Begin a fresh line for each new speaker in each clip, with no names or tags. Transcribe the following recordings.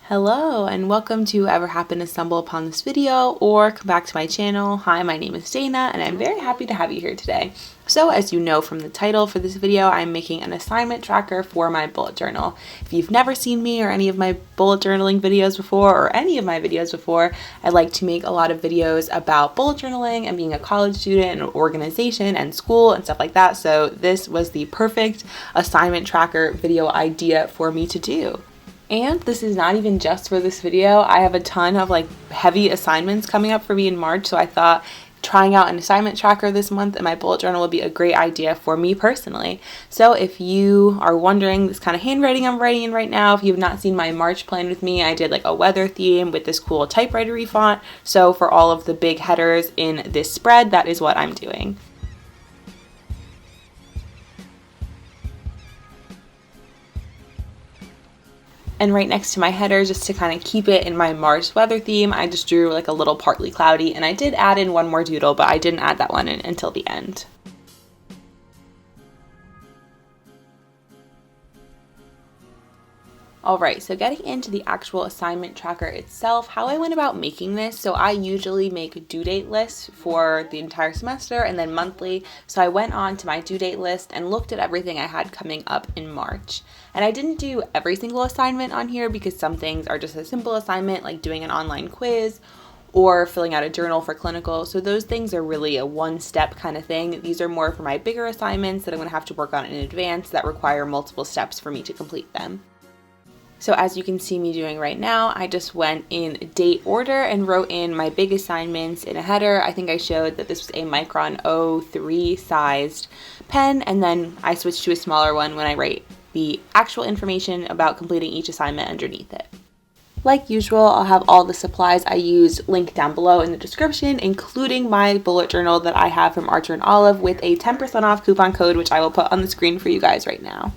Hello and welcome to ever happen to stumble upon this video or come back to my channel. Hi, my name is Dana and I'm very happy to have you here today. So as you know from the title for this video, I'm making an assignment tracker for my bullet journal. If you've never seen me or any of my bullet journaling videos before or any of my videos before, I like to make a lot of videos about bullet journaling and being a college student and organization and school and stuff like that. So this was the perfect assignment tracker video idea for me to do. And this is not even just for this video. I have a ton of heavy assignments coming up for me in March, so I thought trying out an assignment tracker this month in my bullet journal would be a great idea for me personally. So if you are wondering this kind of handwriting I'm writing in right now, if you have not seen my March plan with me, I did a weather theme with this cool typewriter font. So for all of the big headers in this spread, that is what I'm doing. And right next to my header, just to kind of keep it in my March weather theme, I just drew a little partly cloudy, and I did add in one more doodle, but I didn't add that one in until the end. Alright, so getting into the actual assignment tracker itself, how I went about making this. So I usually make due date lists for the entire semester and then monthly. So I went on to my due date list and looked at everything I had coming up in March. And I didn't do every single assignment on here because some things are just a simple assignment like doing an online quiz or filling out a journal for clinical. So those things are really a one-step kind of thing. These are more for my bigger assignments that I'm going to have to work on in advance that require multiple steps for me to complete them. So as you can see me doing right now, I just went in date order and wrote in my big assignments in a header. I think I showed that this was a micron 03 sized pen, and then I switched to a smaller one when I write the actual information about completing each assignment underneath it. Like usual, I'll have all the supplies I used linked down below in the description, including my bullet journal that I have from Archer and Olive with a 10% off coupon code, which I will put on the screen for you guys right now.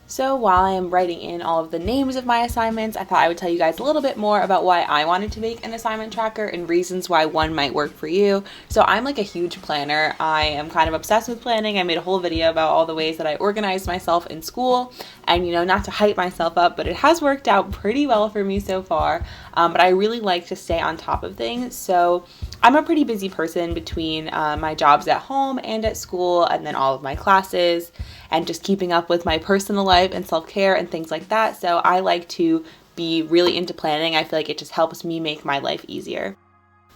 So while I am writing in all of the names of my assignments, I thought I would tell you guys a little bit more about why I wanted to make an assignment tracker and reasons why one might work for you. So I'm a huge planner. I am kind of obsessed with planning. I made a whole video about all the ways that I organized myself in school, and not to hype myself up, but it has worked out pretty well for me so far. But I really like to stay on top of things. So I'm a pretty busy person between my jobs at home and at school, and then all of my classes, and just keeping up with my personal life and self-care and things like that. So I like to be really into planning. I feel like it just helps me make my life easier.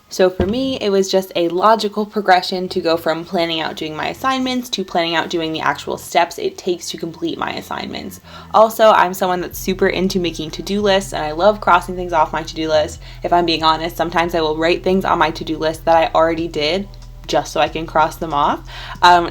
So for me, it was just a logical progression to go from planning out doing my assignments to planning out doing the actual steps it takes to complete my assignments. Also, I'm someone that's super into making to-do lists, and I love crossing things off my to-do list. If I'm being honest, sometimes I will write things on my to-do list that I already did just so I can cross them off.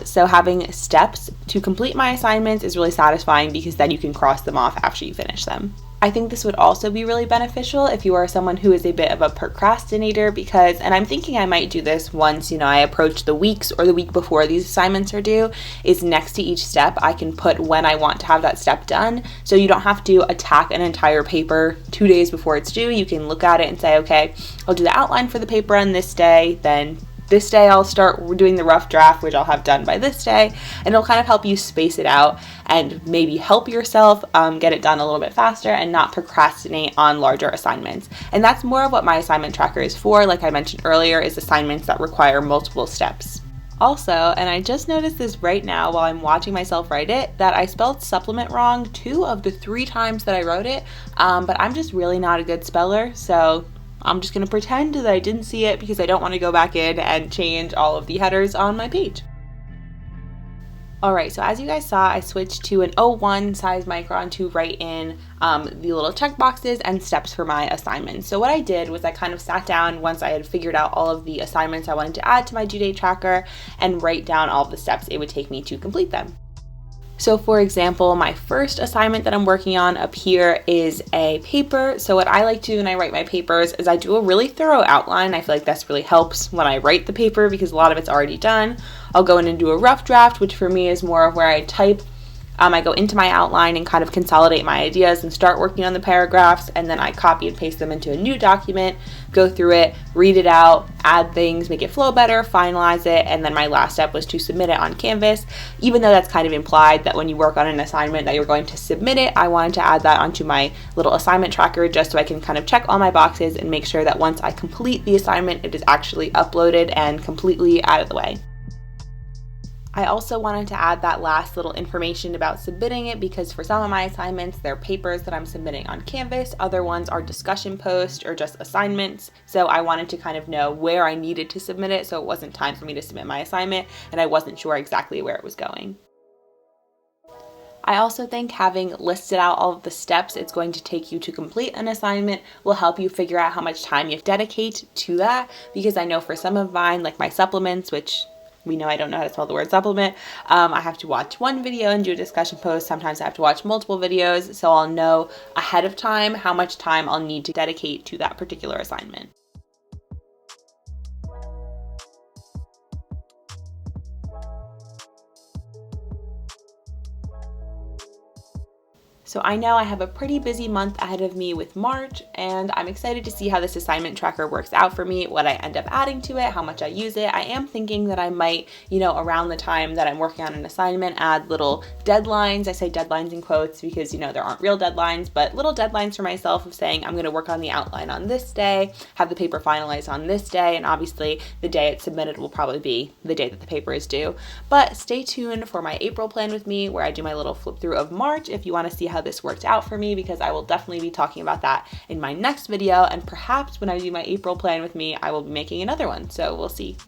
So having steps to complete my assignments is really satisfying because then you can cross them off after you finish them. I think this would also be really beneficial if you are someone who is a bit of a procrastinator because, and I'm thinking I might do this once, I approach the weeks or the week before these assignments are due, is next to each step I can put when I want to have that step done. So you don't have to attack an entire paper 2 days before it's due. You can look at it and say, okay, I'll do the outline for the paper on this day, then this day I'll start doing the rough draft, which I'll have done by this day, and it'll kind of help you space it out and maybe help yourself get it done a little bit faster and not procrastinate on larger assignments. And that's more of what my assignment tracker is for, like I mentioned earlier, is assignments that require multiple steps. Also, and I just noticed this right now while I'm watching myself write it, that I spelled supplement wrong 2 of the 3 times that I wrote it, but I'm just really not a good speller, so I'm just going to pretend that I didn't see it because I don't want to go back in and change all of the headers on my page. Alright, so as you guys saw, I switched to an 01 size micron to write in the little check boxes and steps for my assignments. So what I did was I kind of sat down once I had figured out all of the assignments I wanted to add to my due date tracker and write down all of the steps it would take me to complete them. So for example, my first assignment that I'm working on up here is a paper. So what I like to do when I write my papers is I do a really thorough outline. I feel like this really helps when I write the paper because a lot of it's already done. I'll go in and do a rough draft, which for me is more of where I type I go into my outline and kind of consolidate my ideas and start working on the paragraphs, and then I copy and paste them into a new document, go through it, read it out, add things, make it flow better, finalize it, and then my last step was to submit it on Canvas. Even though that's kind of implied that when you work on an assignment that you're going to submit it, I wanted to add that onto my little assignment tracker just so I can kind of check all my boxes and make sure that once I complete the assignment, it is actually uploaded and completely out of the way. I also wanted to add that last little information about submitting it because for some of my assignments, they're papers that I'm submitting on Canvas. Other ones are discussion posts or just assignments. So I wanted to kind of know where I needed to submit it so it wasn't time for me to submit my assignment and I wasn't sure exactly where it was going. I also think having listed out all of the steps it's going to take you to complete an assignment will help you figure out how much time you dedicate to that, because I know for some of mine, like my supplements, which we know I don't know how to spell the word supplement, I have to watch one video and do a discussion post. Sometimes I have to watch multiple videos, so I'll know ahead of time how much time I'll need to dedicate to that particular assignment. So I know I have a pretty busy month ahead of me with March, and I'm excited to see how this assignment tracker works out for me, what I end up adding to it, how much I use it. I am thinking that I might, around the time that I'm working on an assignment, add little deadlines. I say deadlines in quotes because, there aren't real deadlines, but little deadlines for myself of saying I'm going to work on the outline on this day, have the paper finalized on this day, and obviously the day it's submitted will probably be the day that the paper is due. But stay tuned for my April plan with me where I do my little flip through of March if you want to see how this worked out for me, because I will definitely be talking about that in my next video, and perhaps when I do my April plan with me, I will be making another one, so we'll see.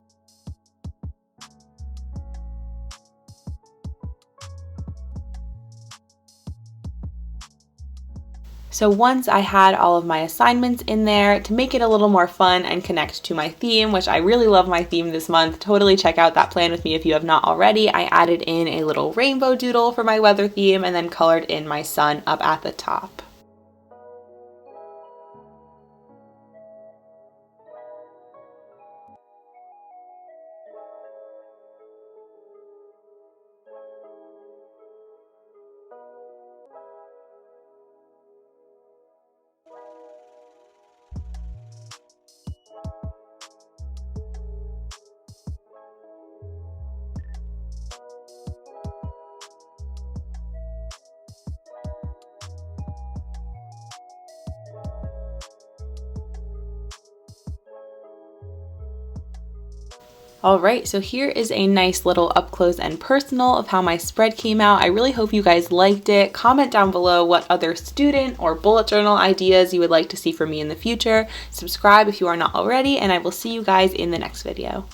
So once I had all of my assignments in there, to make it a little more fun and connect to my theme, which I really love my theme this month, totally check out that plan with me if you have not already. I added in a little rainbow doodle for my weather theme and then colored in my sun up at the top. Alright, so here is a nice little up close and personal of how my spread came out. I really hope you guys liked it. Comment down below what other student or bullet journal ideas you would like to see from me in the future. Subscribe if you are not already, and I will see you guys in the next video.